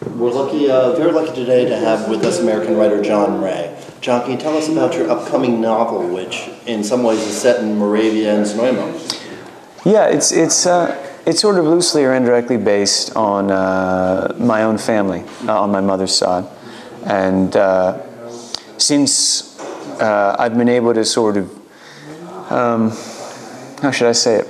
We're very lucky today to have with us American writer John Wray. John, can you tell us about your upcoming novel, which in some ways is set in Moravia and Znojmo? Yeah, it's sort of loosely or indirectly based on my own family, on my mother's side. And since I've been able to sort of, how should I say it?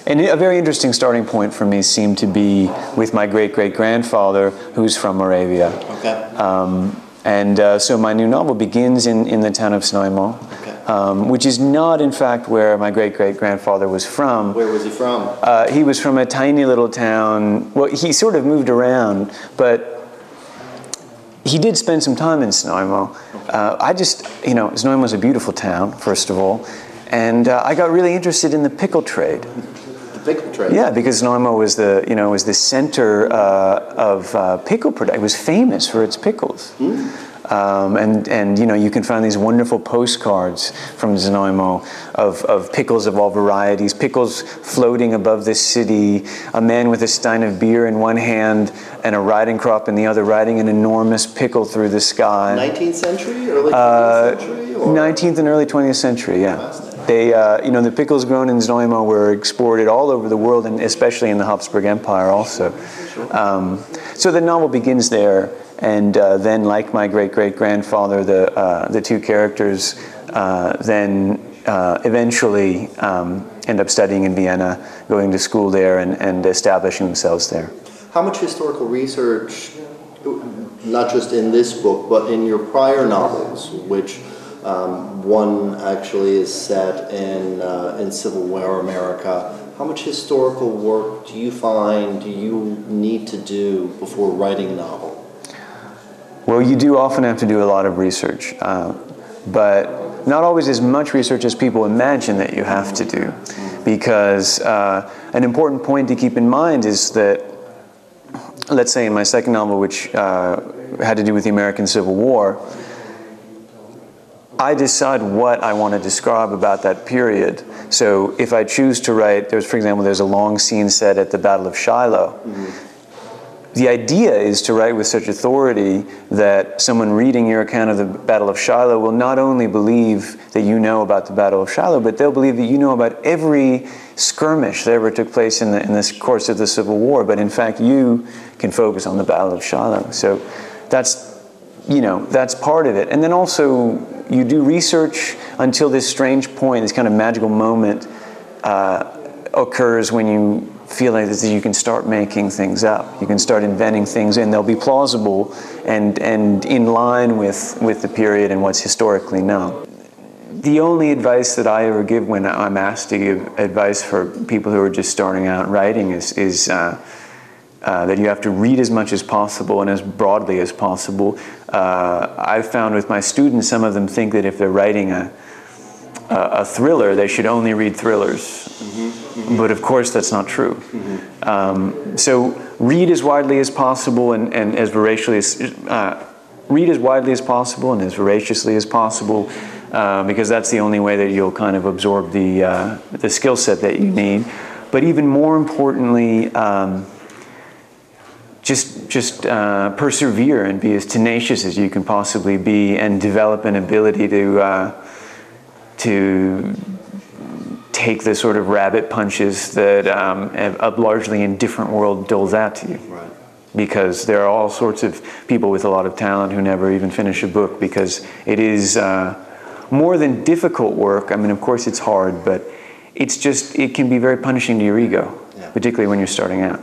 And a very interesting starting point for me seemed to be with my great-great-grandfather, who's from Moravia. Okay. So my new novel begins in the town of Sonoma, okay. Which is not, in fact, where my great-great-grandfather was from. Where was he from? He was from a tiny little town. Well, he sort of moved around, but he did spend some time in Znojmo. Znojmo is a beautiful town, first of all, and I got really interested in the pickle trade. Pickle Trade. Yeah, because Znojmo was the center of pickle production. It was famous for its pickles. And you can find these wonderful postcards from Znojmo of pickles of all varieties, pickles floating above the city, a man with a stein of beer in one hand and a riding crop in the other, riding an enormous pickle through the sky. 19th century, early 20th century? Or? 19th and early 20th century, yeah. They, the pickles grown in Znojmo were exported all over the world, and especially in the Habsburg Empire also. So the novel begins there, and then, like my great-great-grandfather, the two characters then eventually end up studying in Vienna, going to school there, and establishing themselves there. How much historical research, not just in this book, but in your prior novels, which one actually is set in Civil War America. How much historical work do you need to do before writing a novel? Well, you do often have to do a lot of research, but not always as much research as people imagine that you have to do. Because an important point to keep in mind is that, let's say in my second novel, which had to do with the American Civil War, I decide what I want to describe about that period. So if I choose to write, for example, there's a long scene set at the Battle of Shiloh. The idea is to write with such authority that someone reading your account of the Battle of Shiloh will not only believe that you know about the Battle of Shiloh, but they'll believe that you know about every skirmish that ever took place in this course of the Civil War, but in fact you can focus on the Battle of Shiloh. So that's part of it. And then also you do research until this strange point, this kind of magical moment occurs when you feel like that you can start making things up. You can start inventing things, and they'll be plausible and in line with the period and what's historically known. The only advice that I ever give when I'm asked to give advice for people who are just starting out writing is that you have to read as much as possible and as broadly as possible. I've found with my students, some of them think that if they're writing a thriller, they should only read thrillers. But of course that's not true. So read as widely as possible and as voraciously as possible, because that's the only way that you'll kind of absorb the skill set that you need. But even more importantly, just persevere and be as tenacious as you can possibly be, and develop an ability to take the sort of rabbit punches that a largely indifferent world doles out to you. Right. Because there are all sorts of people with a lot of talent who never even finish a book, because it is more than difficult work. I mean, of course it's hard, but it can be very punishing to your ego, particularly when you're starting out.